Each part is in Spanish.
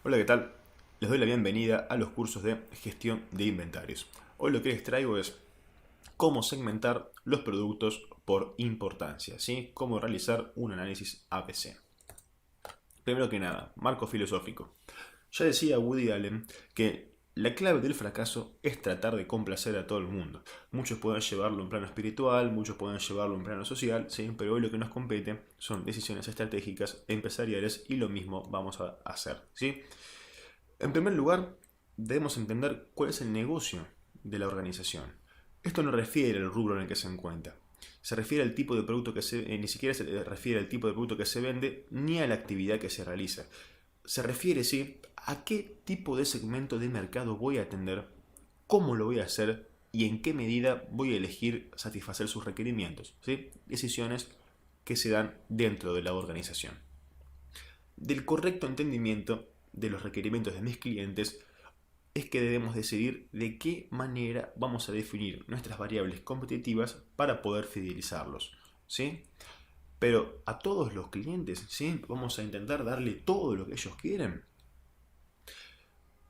Hola, ¿qué tal? Les doy la bienvenida a los cursos de gestión de inventarios. Hoy lo que les traigo es cómo segmentar los productos por importancia, ¿sí? Cómo realizar un análisis ABC. Primero que nada, marco filosófico. Ya decía Woody Allen que la clave del fracaso es tratar de complacer a todo el mundo. Muchos pueden llevarlo en plano espiritual, muchos pueden llevarlo en plano social, ¿sí? Pero hoy lo que nos compete son decisiones estratégicas, empresariales y lo mismo vamos a hacer, ¿sí? En primer lugar, debemos entender cuál es el negocio de la organización. Esto no refiere al rubro en el que se encuentra. Se refiere al tipo de producto que ni siquiera se refiere al tipo de producto que se vende ni a la actividad que se realiza. Se refiere, sí, a qué tipo de segmento de mercado voy a atender, cómo lo voy a hacer y en qué medida voy a elegir satisfacer sus requerimientos. ¿Sí? Decisiones que se dan dentro de la organización. Del correcto entendimiento de los requerimientos de mis clientes es que debemos decidir de qué manera vamos a definir nuestras variables competitivas para poder fidelizarlos, ¿sí? Pero a todos los clientes, ¿sí? Vamos a intentar darle todo lo que ellos quieren.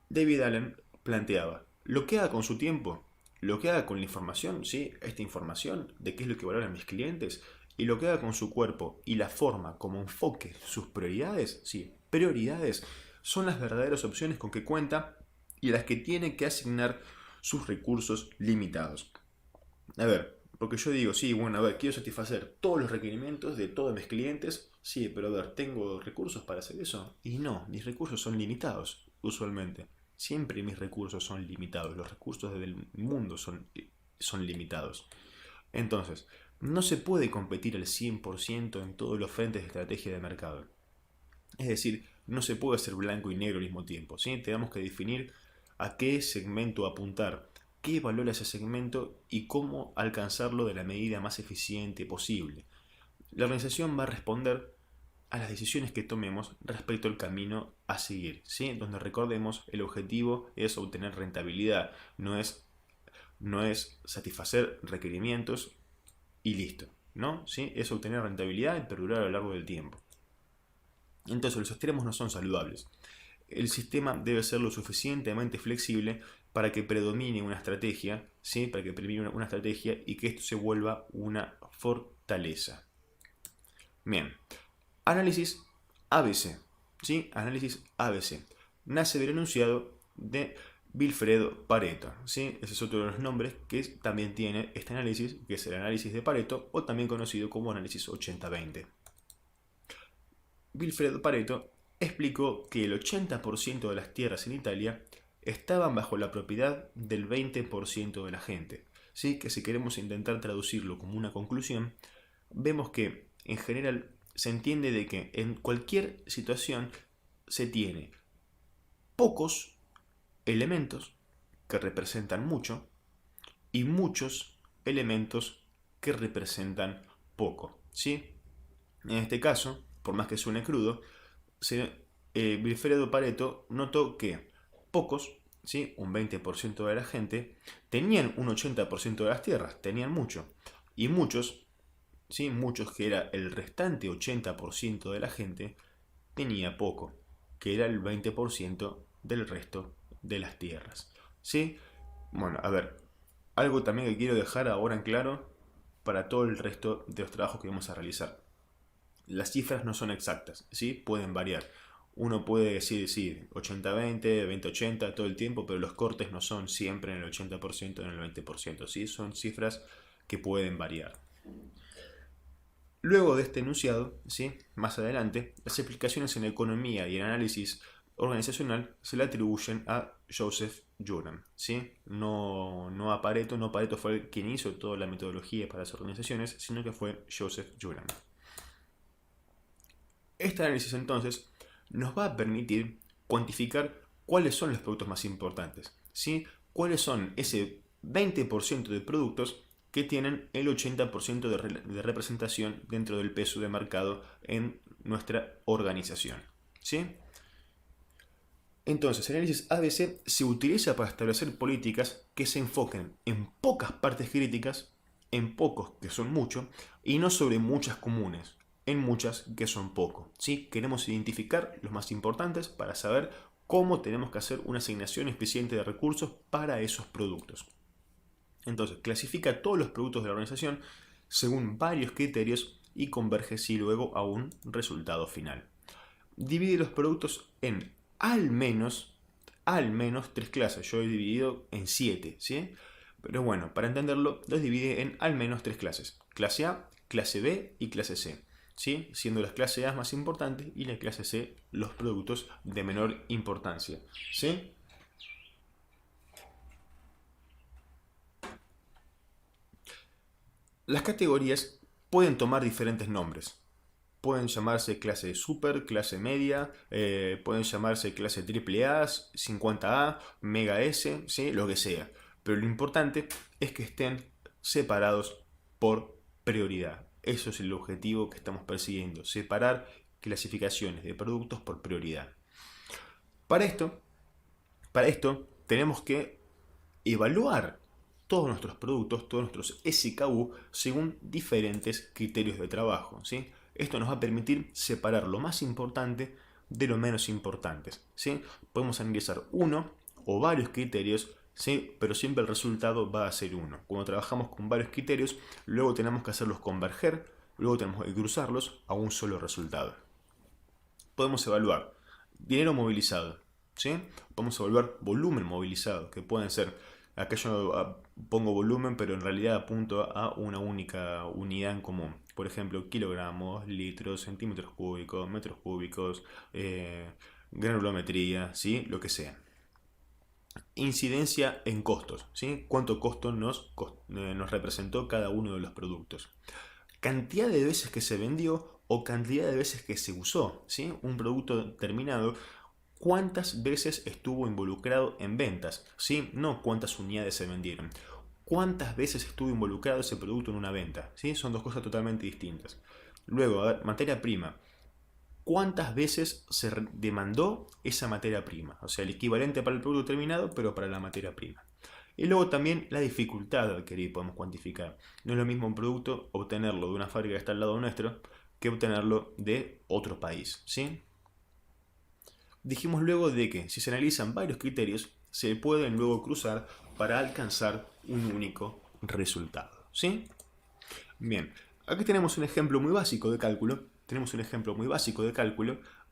David Allen planteaba, lo que haga con su tiempo, lo que haga con la información, ¿sí? Esta información de qué es lo que valoran mis clientes, y lo que haga con su cuerpo y la forma como enfoque sus prioridades, ¿sí? Prioridades son las verdaderas opciones con que cuenta y a las que tiene que asignar sus recursos limitados. A ver, porque yo digo, sí, bueno, a ver, quiero satisfacer todos los requerimientos de todos mis clientes, sí, pero a ver, ¿tengo recursos para hacer eso? Y no, mis recursos son limitados, usualmente. Siempre mis recursos son limitados, los recursos del mundo son limitados. Entonces, no se puede competir al 100% en todos los frentes de estrategia de mercado. Es decir, no se puede ser blanco y negro al mismo tiempo, ¿sí? Tenemos que definir a qué segmento apuntar, qué valora ese segmento y cómo alcanzarlo de la medida más eficiente posible. La organización va a responder a las decisiones que tomemos respecto al camino a seguir, ¿sí? Donde recordemos el objetivo es obtener rentabilidad, no es satisfacer requerimientos y listo, ¿no? ¿Sí? Es obtener rentabilidad y perdurar a lo largo del tiempo. Entonces los extremos no son saludables. El sistema debe ser lo suficientemente flexible para que predomine una estrategia, ¿sí? Para que predomine una estrategia y que esto se vuelva una fortaleza. Bien, análisis ABC, ¿sí? Análisis ABC. Nace del enunciado de Vilfredo Pareto, ¿sí? Ese es otro de los nombres que también tiene este análisis, que es el análisis de Pareto o también conocido como análisis 80-20. Vilfredo Pareto explicó que el 80% de las tierras en Italia estaban bajo la propiedad del 20% de la gente. ¿Sí? Que si queremos intentar traducirlo como una conclusión, vemos que en general se entiende de que en cualquier situación se tiene pocos elementos que representan mucho y muchos elementos que representan poco. ¿Sí? En este caso, por más que suene crudo, Wilfredo Pareto notó que pocos, ¿sí? Un 20% de la gente, tenían un 80% de las tierras, tenían mucho. Y muchos, ¿sí? Muchos, que era el restante 80% de la gente, tenía poco, que era el 20% del resto de las tierras. ¿Sí? Bueno, a ver, algo también que quiero dejar ahora en claro para todo el resto de los trabajos que vamos a realizar. Las cifras no son exactas, ¿sí? Pueden variar. Uno puede decir, sí, 80-20, 20-80 todo el tiempo, pero los cortes no son siempre en el 80% o en el 20%, ¿sí? Son cifras que pueden variar. Luego de este enunciado, ¿sí? Más adelante, las explicaciones en economía y en análisis organizacional se le atribuyen a Joseph Juran, ¿sí? No a Pareto, no Pareto fue quien hizo toda la metodología para las organizaciones, sino que fue Joseph Juran. Este análisis entonces nos va a permitir cuantificar cuáles son los productos más importantes, ¿sí? Cuáles son ese 20% de productos que tienen el 80% de representación dentro del peso de mercado en nuestra organización, ¿sí? Entonces, el análisis ABC se utiliza para establecer políticas que se enfoquen en pocas partes críticas, en pocos que son mucho, y no sobre muchas comunes, en muchas que son poco. ¿Sí? Queremos identificar los más importantes para saber cómo tenemos que hacer una asignación eficiente de recursos para esos productos. Entonces, clasifica todos los productos de la organización según varios criterios y converge así luego a un resultado final. Divide los productos en al menos 3 clases. Yo he dividido en 7, ¿sí? Pero bueno, para entenderlo, los divide en al menos 3 clases. Clase A, clase B y clase C. ¿Sí? Siendo las clases A más importantes y la clase C los productos de menor importancia. ¿Sí? Las categorías pueden tomar diferentes nombres. Pueden llamarse clase super, clase media, pueden llamarse clase AAA, 50A, Mega S, ¿sí? Lo que sea. Pero lo importante es que estén separados por prioridad. Eso es el objetivo que estamos persiguiendo, separar clasificaciones de productos por prioridad. Para esto tenemos que evaluar todos nuestros productos, todos nuestros SKU, según diferentes criterios de trabajo, ¿sí? Esto nos va a permitir separar lo más importante de lo menos importantes, ¿sí? Podemos analizar uno o varios criterios, ¿sí? Pero siempre el resultado va a ser uno. Cuando trabajamos con varios criterios, luego tenemos que hacerlos converger, luego tenemos que cruzarlos a un solo resultado. Podemos evaluar dinero movilizado, ¿sí? Podemos evaluar volumen movilizado, que pueden ser, acá yo pongo volumen, pero en realidad apunto a una única unidad en común. Por ejemplo, kilogramos, litros, centímetros cúbicos, metros cúbicos, granulometría, ¿sí? Lo que sea. Incidencia en costos, ¿sí? ¿Cuánto costo nos representó cada uno de los productos? Cantidad de veces que se vendió o cantidad de veces que se usó, ¿sí? Un producto terminado, ¿cuántas veces estuvo involucrado en ventas? ¿Sí? No cuántas unidades se vendieron. ¿Cuántas veces estuvo involucrado ese producto en una venta? ¿Sí? Son dos cosas totalmente distintas. Luego, a ver, materia prima. ¿Cuántas veces se demandó esa materia prima? O sea, el equivalente para el producto terminado, pero para la materia prima. Y luego también la dificultad de adquirir podemos cuantificar. No es lo mismo un producto obtenerlo de una fábrica que está al lado nuestro que obtenerlo de otro país, ¿sí? Dijimos luego de que si se analizan varios criterios, se pueden luego cruzar para alcanzar un único resultado, ¿sí? Bien, aquí tenemos un ejemplo muy básico de cálculo.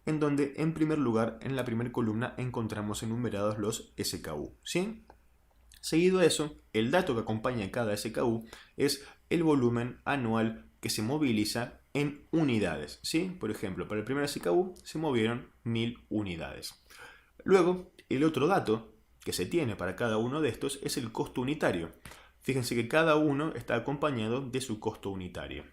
En donde en primer lugar, en la primera columna, encontramos enumerados los SKU, ¿sí? Seguido de eso, el dato que acompaña a cada SKU es el volumen anual que se moviliza en unidades, ¿sí? Por ejemplo, para el primer SKU se movieron 1000 unidades. Luego, el otro dato que se tiene para cada uno de estos es el costo unitario. Fíjense que cada uno está acompañado de su costo unitario.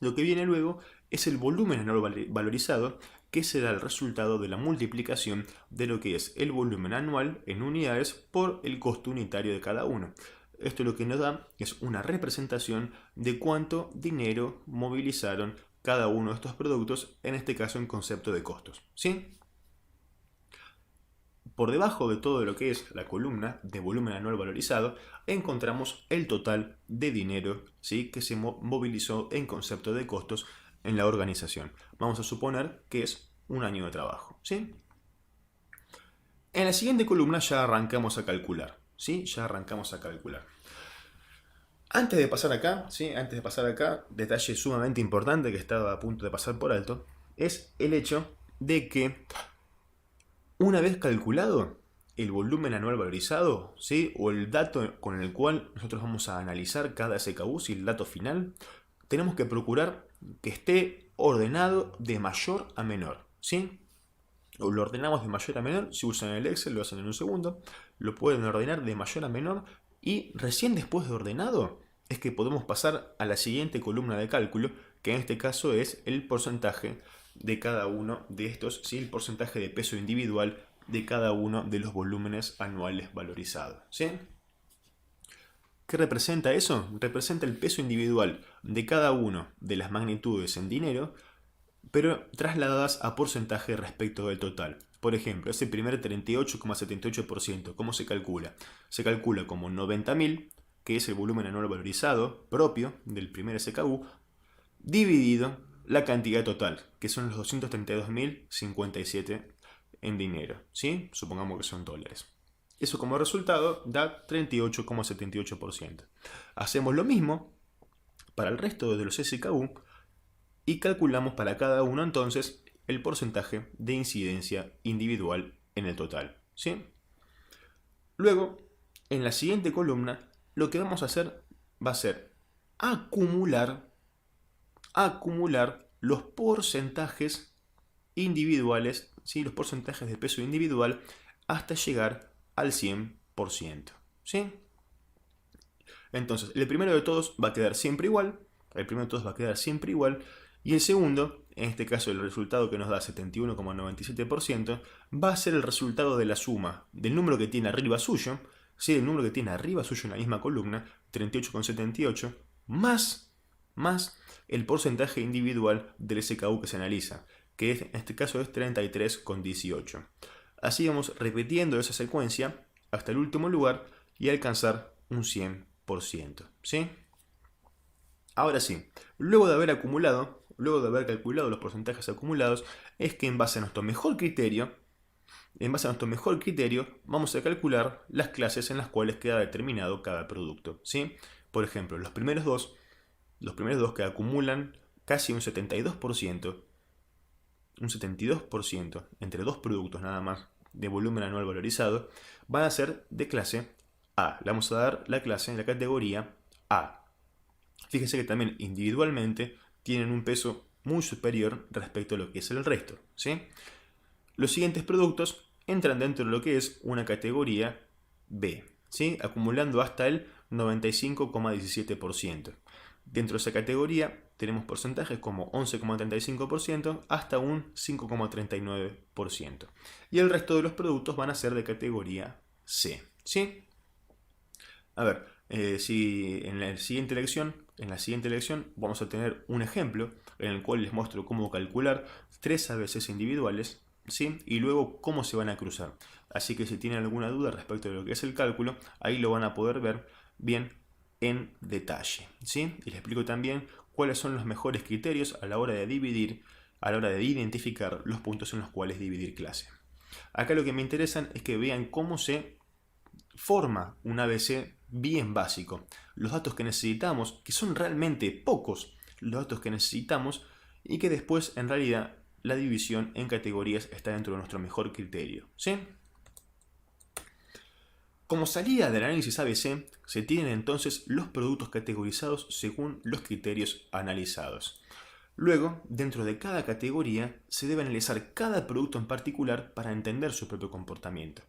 Lo que viene luego es el volumen anual valorizado, que será el resultado de la multiplicación de lo que es el volumen anual en unidades por el costo unitario de cada uno. Esto lo que nos da es una representación de cuánto dinero movilizaron cada uno de estos productos, en este caso en concepto de costos, ¿sí? Por debajo de todo lo que es la columna de volumen anual valorizado, encontramos el total de dinero, ¿sí?, que se movilizó en concepto de costos en la organización. Vamos a suponer que es un año de trabajo, ¿sí? En la siguiente columna ya arrancamos a calcular, ¿sí? Antes de pasar acá, ¿sí? Detalle sumamente importante que estaba a punto de pasar por alto, es el hecho de que una vez calculado el volumen anual valorizado, ¿sí?, o el dato con el cual nosotros vamos a analizar cada SKU, ¿sí?, el dato final, tenemos que procurar que esté ordenado de mayor a menor, ¿sí? O lo ordenamos de mayor a menor, si usan el Excel lo hacen en un segundo, lo pueden ordenar de mayor a menor y recién después de ordenado es que podemos pasar a la siguiente columna de cálculo, que en este caso es el porcentaje de cada uno de estos, ¿sí?, el porcentaje de peso individual de cada uno de los volúmenes anuales valorizados, ¿sí? ¿Qué representa eso? Representa el peso individual de cada uno de las magnitudes en dinero, pero trasladadas a porcentaje respecto del total. Por ejemplo, ese primer 38,78%, ¿cómo se calcula? Se calcula como 90.000, que es el volumen anual valorizado propio del primer SKU, dividido la cantidad total, que son los 232.057 en dinero, ¿sí? Supongamos que son dólares. Eso como resultado da 38,78%. Hacemos lo mismo para el resto de los SKU y calculamos para cada uno entonces el porcentaje de incidencia individual en el total, ¿sí? Luego, en la siguiente columna, lo que vamos a hacer va a ser acumular los porcentajes individuales, ¿sí? Los porcentajes de peso individual hasta llegar al 100%, ¿sí? Entonces, el primero de todos va a quedar siempre igual, y el segundo, en este caso el resultado que nos da 71,97%, va a ser el resultado de la suma del número que tiene arriba suyo, ¿sí? El número que tiene arriba suyo en la misma columna, 38,78, más el porcentaje individual del SKU que se analiza, que en este caso es 33,18. Así vamos repitiendo esa secuencia hasta el último lugar y alcanzar un 100%, ¿sí? Ahora sí, luego de haber calculado los porcentajes acumulados, es que en base a nuestro mejor criterio, vamos a calcular las clases en las cuales queda determinado cada producto, ¿sí? Por ejemplo, los primeros dos que acumulan casi un 72%, entre dos productos nada más de volumen anual valorizado, van a ser de clase A. Le vamos a dar la clase en la categoría A. Fíjense que también individualmente tienen un peso muy superior respecto a lo que es el resto, ¿sí? Los siguientes productos entran dentro de lo que es una categoría B, ¿sí? Acumulando hasta el 95,17%. Dentro de esa categoría tenemos porcentajes como 11,35% hasta un 5,39%. Y el resto de los productos van a ser de categoría C, ¿sí? A ver, si en la siguiente lección vamos a tener un ejemplo en el cual les muestro cómo calcular 3 ABCs individuales, ¿sí? Y luego cómo se van a cruzar. Así que si tienen alguna duda respecto de lo que es el cálculo, ahí lo van a poder ver bien en detalle, ¿sí? Y les explico también cuáles son los mejores criterios a la hora de dividir, a la hora de identificar los puntos en los cuales dividir clase. Acá lo que me interesan es que vean cómo se forma un ABC bien básico. Los datos que necesitamos, que son realmente pocos los datos que necesitamos, y que después en realidad la división en categorías está dentro de nuestro mejor criterio, ¿sí? Como salida del análisis ABC, se tienen entonces los productos categorizados según los criterios analizados. Luego, dentro de cada categoría, se debe analizar cada producto en particular para entender su propio comportamiento.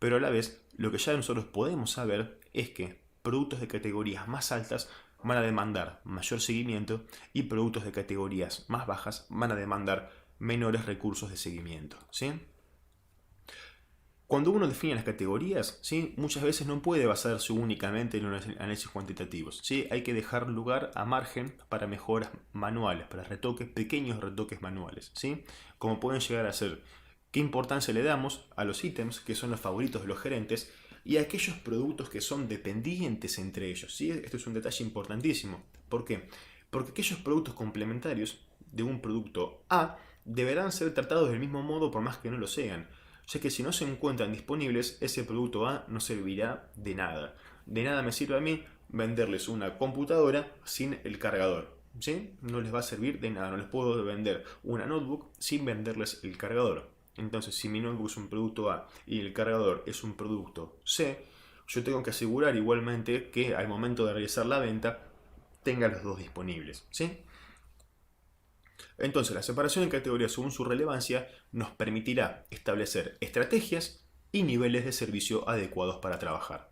Pero a la vez, lo que ya nosotros podemos saber es que productos de categorías más altas van a demandar mayor seguimiento y productos de categorías más bajas van a demandar menores recursos de seguimiento, ¿sí? Cuando uno define las categorías, ¿sí? Muchas veces no puede basarse únicamente en los análisis cuantitativos, ¿sí? Hay que dejar lugar a margen para mejoras manuales, para pequeños retoques manuales, ¿sí? Como pueden llegar a ser qué importancia le damos a los ítems que son los favoritos de los gerentes y a aquellos productos que son dependientes entre ellos, ¿sí? Esto es un detalle importantísimo. ¿Por qué? Porque aquellos productos complementarios de un producto A deberán ser tratados del mismo modo por más que no lo sean, ya que si no se encuentran disponibles, ese producto A no servirá de nada. De nada me sirve a mí venderles una computadora sin el cargador, ¿sí? No les va a servir de nada, no les puedo vender una notebook sin venderles el cargador. Entonces, si mi notebook es un producto A y el cargador es un producto C, yo tengo que asegurar igualmente que al momento de realizar la venta tenga los dos disponibles, ¿sí? Entonces, la separación en categorías según su relevancia nos permitirá establecer estrategias y niveles de servicio adecuados para trabajar.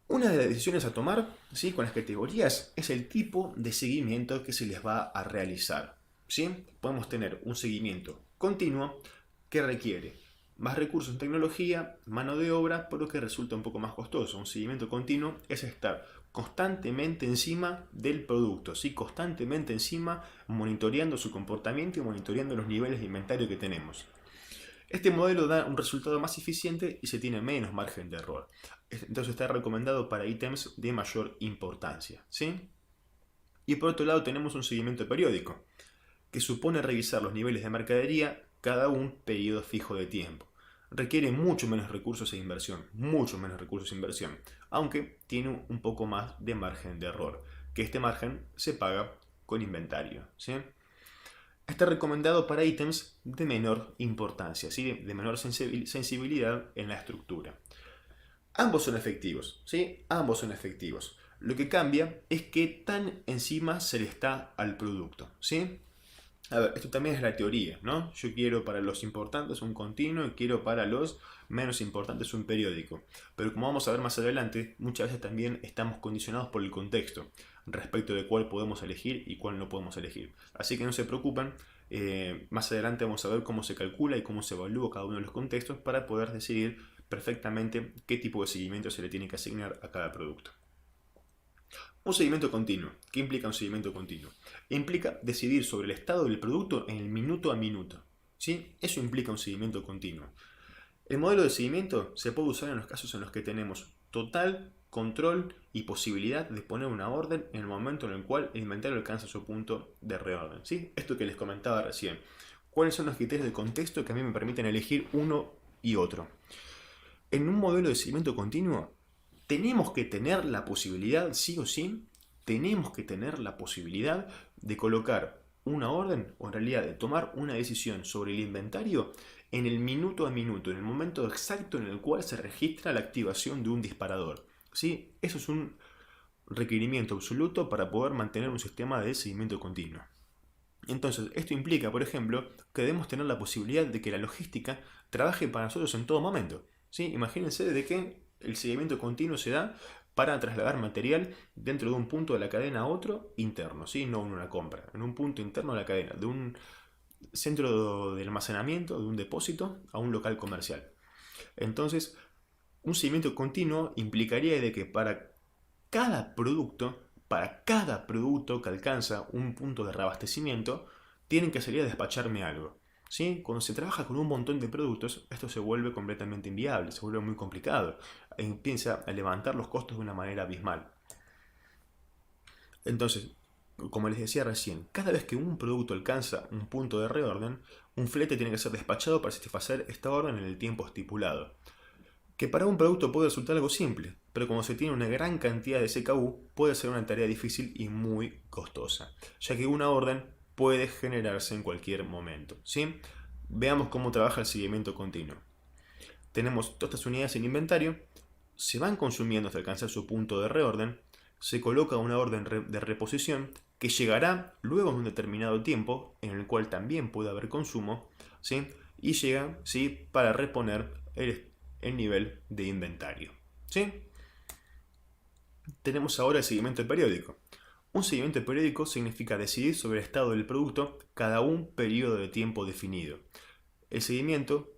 Una de las decisiones a tomar, ¿sí?, con las categorías es el tipo de seguimiento que se les va a realizar, ¿sí? Podemos tener un seguimiento continuo que requiere más recursos en tecnología, mano de obra, pero que resulta un poco más costoso. Un seguimiento continuo es estar constantemente encima del producto, ¿sí? Constantemente encima, monitoreando su comportamiento y monitoreando los niveles de inventario que tenemos. Este modelo da un resultado más eficiente y se tiene menos margen de error. Entonces está recomendado para ítems de mayor importancia, ¿sí? Y por otro lado tenemos un seguimiento periódico, que supone revisar los niveles de mercadería cada un periodo fijo de tiempo. Requiere mucho menos recursos e inversión, mucho menos recursos e inversión, aunque tiene un poco más de margen de error, que este margen se paga con inventario, ¿sí? Está recomendado para ítems de menor importancia, ¿sí? De menor sensibilidad en la estructura. Ambos son efectivos, ¿sí? Ambos son efectivos. Lo que cambia es qué tan encima se le está al producto, ¿sí? A ver, esto también es la teoría, ¿no? Yo quiero para los importantes un continuo y quiero para los menos importantes un periódico. Pero como vamos a ver más adelante, muchas veces también estamos condicionados por el contexto respecto de cuál podemos elegir y cuál no podemos elegir. Así que no se preocupen, más adelante vamos a ver cómo se calcula y cómo se evalúa cada uno de los contextos para poder decidir perfectamente qué tipo de seguimiento se le tiene que asignar a cada producto. Un seguimiento continuo. ¿Qué implica un seguimiento continuo? Implica decidir sobre el estado del producto en el minuto a minuto. ¿Sí? Eso implica un seguimiento continuo. El modelo de seguimiento se puede usar en los casos en los que tenemos total control y posibilidad de poner una orden en el momento en el cual el inventario alcanza su punto de reorden. ¿Sí? Esto que les comentaba recién. ¿Cuáles son los criterios de contexto que a mí me permiten elegir uno y otro? En un modelo de seguimiento continuo, tenemos que tener la posibilidad, sí o sí, tenemos que tener la posibilidad de colocar una orden, o en realidad de tomar una decisión sobre el inventario en el minuto a minuto, en el momento exacto en el cual se registra la activación de un disparador. ¿Sí? Eso es un requerimiento absoluto para poder mantener un sistema de seguimiento continuo. Entonces, esto implica, por ejemplo, que debemos tener la posibilidad de que la logística trabaje para nosotros en todo momento. ¿Sí? Imagínense de que el seguimiento continuo se da para trasladar material dentro de un punto de la cadena a otro interno, ¿sí? No en una compra, en un punto interno de la cadena, de un centro de almacenamiento, de un depósito, a un local comercial. Entonces, un seguimiento continuo implicaría de que cada cada producto que alcanza un punto de reabastecimiento, tienen que salir a despacharme algo. ¿Sí? Cuando se trabaja con un montón de productos, esto se vuelve completamente inviable, se vuelve muy complicado. Empieza a levantar los costos de una manera abismal. Entonces, como les decía recién, cada vez que un producto alcanza un punto de reorden, un flete tiene que ser despachado para satisfacer esta orden en el tiempo estipulado. Que para un producto puede resultar algo simple, pero como se tiene una gran cantidad de SKU, puede ser una tarea difícil y muy costosa, ya que una orden puede generarse en cualquier momento, ¿sí? Veamos cómo trabaja el seguimiento continuo. Tenemos todas estas unidades en inventario, se van consumiendo hasta alcanzar su punto de reorden, se coloca una orden de reposición que llegará luego de un determinado tiempo, en el cual también puede haber consumo, ¿sí? Y llega, ¿sí?, para reponer el nivel de inventario, ¿sí? Tenemos ahora el seguimiento periódico. Un seguimiento periódico significa decidir sobre el estado del producto cada un periodo de tiempo definido. El seguimiento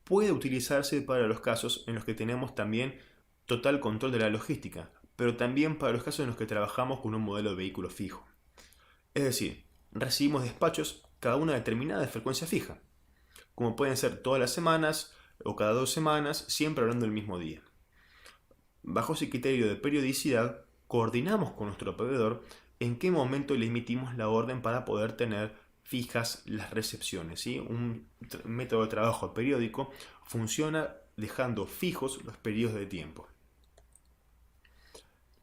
puede utilizarse para los casos en los que tenemos también total control de la logística, pero también para los casos en los que trabajamos con un modelo de vehículo fijo. Es decir, recibimos despachos cada una determinada de frecuencia fija, como pueden ser todas las semanas o cada 2 semanas, siempre hablando del mismo día. Bajo ese criterio de periodicidad, coordinamos con nuestro proveedor en qué momento le emitimos la orden para poder tener fijas las recepciones, ¿sí? Un método de trabajo periódico funciona dejando fijos los periodos de tiempo.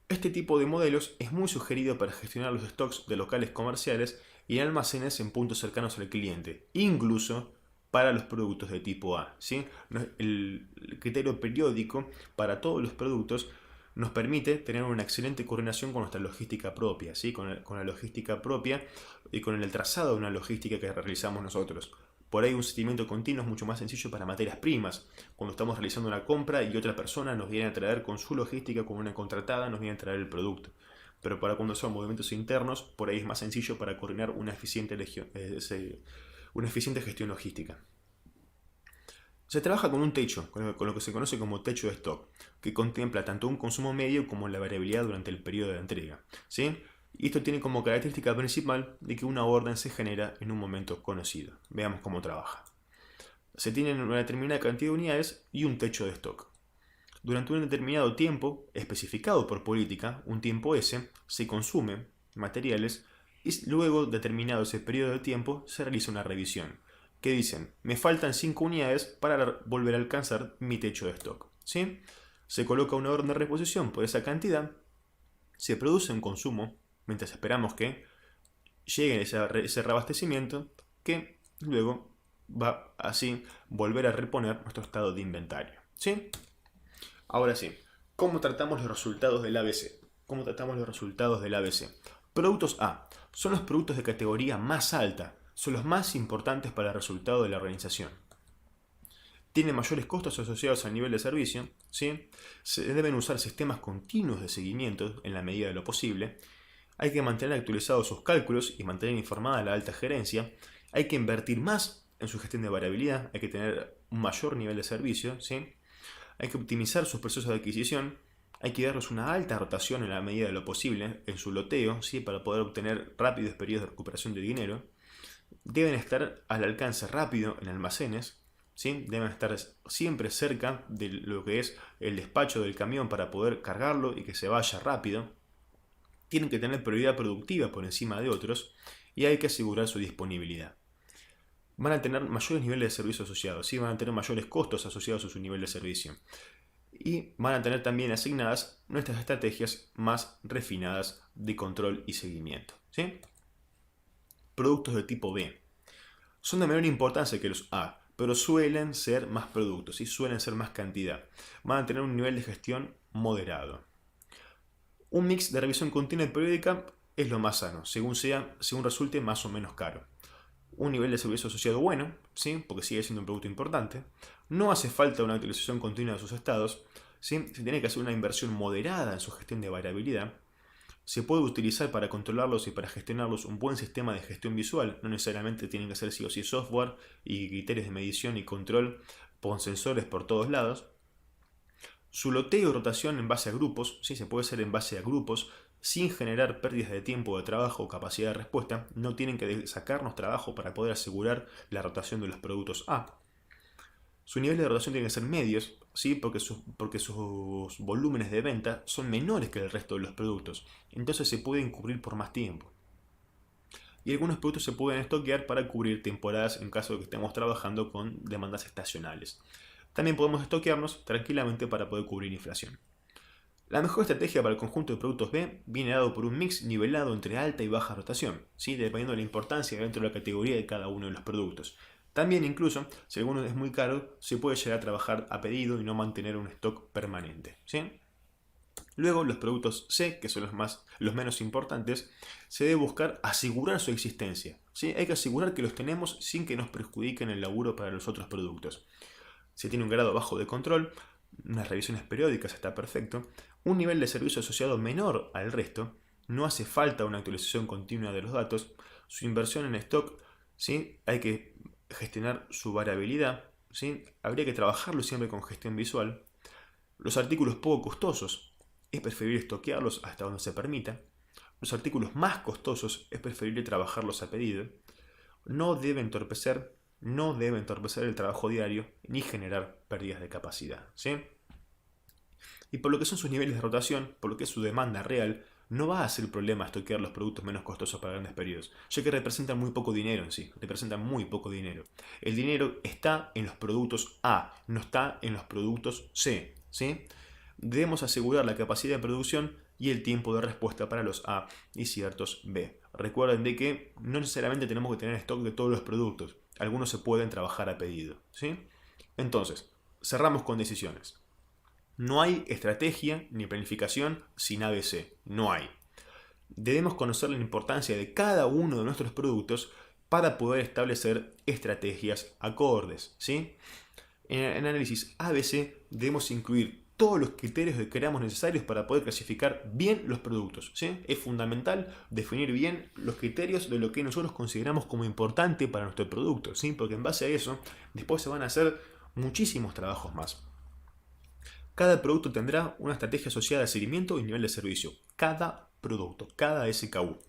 Este tipo de modelos es muy sugerido para gestionar los stocks de locales comerciales y en almacenes en puntos cercanos al cliente, incluso para los productos de tipo A, ¿sí? El criterio periódico para todos los productos nos permite tener una excelente coordinación con nuestra logística propia, ¿sí? Con la logística propia y con el trazado de una logística que realizamos nosotros. Por ahí un seguimiento continuo es mucho más sencillo para materias primas. Cuando estamos realizando una compra y otra persona nos viene a traer con su logística, con una contratada, nos viene a traer el producto. Pero para cuando son movimientos internos, por ahí es más sencillo para coordinar una eficiente gestión logística. Se trabaja con un techo, con lo que se conoce como techo de stock, que contempla tanto un consumo medio como la variabilidad durante el periodo de entrega, ¿sí? Y esto tiene como característica principal de que una orden se genera en un momento conocido. Veamos cómo trabaja. Se tiene una determinada cantidad de unidades y un techo de stock. Durante un determinado tiempo, especificado por política, un tiempo S, se consume materiales y luego, determinado ese periodo de tiempo, se realiza una revisión. que dicen, me faltan 5 unidades para volver a alcanzar mi techo de stock. ¿Sí? Se coloca una orden de reposición por esa cantidad, se produce un consumo, mientras esperamos que llegue ese reabastecimiento, que luego va así volver a reponer nuestro estado de inventario. ¿Sí? Ahora sí, ¿cómo tratamos los resultados del ABC? ¿Cómo tratamos los resultados del ABC? Productos A son los productos de categoría más alta, son los más importantes para el resultado de la organización. Tienen mayores costos asociados al nivel de servicio, ¿sí? Se deben usar sistemas continuos de seguimiento en la medida de lo posible. Hay que mantener actualizados sus cálculos y mantener informada a la alta gerencia. Hay que invertir más en su gestión de variabilidad, hay que tener un mayor nivel de servicio, ¿sí? Hay que optimizar sus procesos de adquisición, hay que darles una alta rotación en la medida de lo posible en su loteo, ¿sí? Para poder obtener rápidos periodos de recuperación de dinero. Deben estar al alcance rápido en almacenes, ¿sí? Deben estar siempre cerca de lo que es el despacho del camión para poder cargarlo y que se vaya rápido. Tienen que tener prioridad productiva por encima de otros y hay que asegurar su disponibilidad. Van a tener mayores niveles de servicio asociados, ¿sí? Van a tener mayores costos asociados a su nivel de servicio. Y van a tener también asignadas nuestras estrategias más refinadas de control y seguimiento, ¿sí? Productos de tipo B. Son de menor importancia que los A, pero suelen ser más productos, ¿sí? Suelen ser más cantidad. Van a tener un nivel de gestión moderado. Un mix de revisión continua y periódica es lo más sano, según resulte más o menos caro. Un nivel de servicio asociado bueno, ¿sí? Porque sigue siendo un producto importante. No hace falta una actualización continua de sus estados, ¿sí? Se tiene que hacer una inversión moderada en su gestión de variabilidad. Se puede utilizar para controlarlos y para gestionarlos un buen sistema de gestión visual. No necesariamente tienen que ser sí o sí software y criterios de medición y control con sensores por todos lados. Su loteo y rotación en base a grupos, ¿sí? Se puede hacer en base a grupos, sin generar pérdidas de tiempo de trabajo o capacidad de respuesta. No tienen que sacarnos trabajo para poder asegurar la rotación de los productos A. Su nivel de rotación tiene que ser medios, ¿sí? porque sus volúmenes de venta son menores que el resto de los productos. Entonces se pueden cubrir por más tiempo. Y algunos productos se pueden estoquear para cubrir temporadas en caso de que estemos trabajando con demandas estacionales. También podemos estoquearnos tranquilamente para poder cubrir inflación. La mejor estrategia para el conjunto de productos B viene dado por un mix nivelado entre alta y baja rotación, ¿sí? Dependiendo de la importancia dentro de la categoría de cada uno de los productos. También incluso, si alguno es muy caro, se puede llegar a trabajar a pedido y no mantener un stock permanente, ¿sí? Luego, los productos C, que son los menos importantes, se debe buscar asegurar su existencia, ¿sí? Hay que asegurar que los tenemos sin que nos perjudiquen el laburo para los otros productos. Si tiene un grado bajo de control, unas revisiones periódicas está perfecto, un nivel de servicio asociado menor al resto, no hace falta una actualización continua de los datos, su inversión en stock, ¿sí? Hay que gestionar su variabilidad, ¿sí? Habría que trabajarlo siempre con gestión visual. Los artículos poco costosos, es preferible estoquearlos hasta donde se permita. Los artículos más costosos es preferible trabajarlos a pedido. No debe entorpecer el trabajo diario ni generar pérdidas de capacidad, ¿sí? Y por lo que son sus niveles de rotación, por lo que es su demanda real, no va a ser problema estoquear los productos menos costosos para grandes periodos, ya que representan muy poco dinero en sí, representan muy poco dinero. El dinero está en los productos A, no está en los productos C, ¿sí? Debemos asegurar la capacidad de producción y el tiempo de respuesta para los A y ciertos B. Recuerden de que no necesariamente tenemos que tener stock de todos los productos, algunos se pueden trabajar a pedido, ¿sí? Entonces, cerramos con decisiones. No hay estrategia ni planificación sin ABC, no hay. Debemos conocer la importancia de cada uno de nuestros productos para poder establecer estrategias acordes, ¿sí? En el análisis ABC debemos incluir todos los criterios que creamos necesarios para poder clasificar bien los productos, ¿sí? Es fundamental definir bien los criterios de lo que nosotros consideramos como importante para nuestro producto, ¿sí? Porque en base a eso después se van a hacer muchísimos trabajos más. Cada producto tendrá una estrategia asociada de seguimiento y nivel de servicio. Cada producto, cada SKU.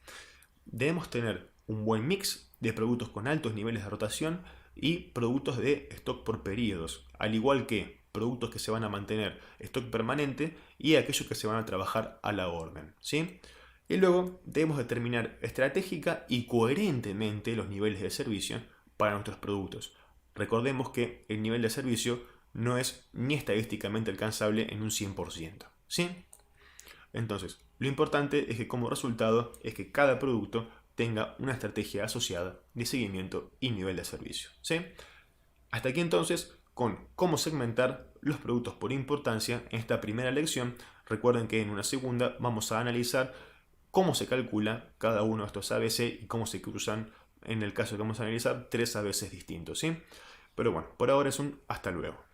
Debemos tener un buen mix de productos con altos niveles de rotación y productos de stock por periodos, al igual que productos que se van a mantener stock permanente y aquellos que se van a trabajar a la orden, ¿sí? Y luego debemos determinar estratégica y coherentemente los niveles de servicio para nuestros productos. Recordemos que el nivel de servicio no es ni estadísticamente alcanzable en un 100%, ¿sí? Entonces, lo importante es que como resultado es que cada producto tenga una estrategia asociada de seguimiento y nivel de servicio, ¿sí? Hasta aquí entonces con cómo segmentar los productos por importancia en esta primera lección. Recuerden que en una segunda vamos a analizar cómo se calcula cada uno de estos ABC y cómo se cruzan en el caso que vamos a analizar 3 ABCs distintos, ¿sí? Pero bueno, por ahora es un hasta luego.